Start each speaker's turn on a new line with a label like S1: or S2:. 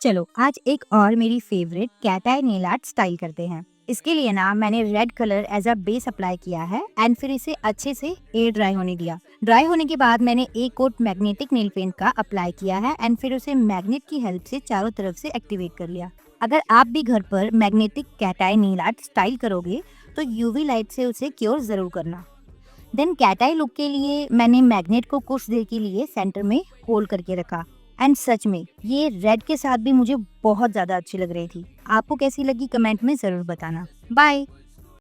S1: चलो आज एक और मेरी favourite cat eye nail art style करते हैं। इसके लिए ना मैंने red colour as a base apply किया है एंड फिर इसे अच्छे से एयर ड्राई होने दिया। ड्राई होने के बाद मैंने एक कोट मैग्नेटिक नेल पेंट का अप्लाई किया है एंड फिर उसे मैग्नेट की हेल्प से चारों तरफ से एक्टिवेट कर लिया। अगर आप भी घर पर magnetic cat eye nail art style करोगे तो यूवी लाइट से उसे क्योर जरूर करना। देन कैट आई लुक के लिए मैंने मैग्नेट को कुछ देर के लिए सेंटर में होल्ड करके रखा एंड सच में ये रेड के साथ भी मुझे बहुत ज्यादा अच्छी लग रही थी। आपको कैसी लगी कमेंट में जरूर बताना। बाय।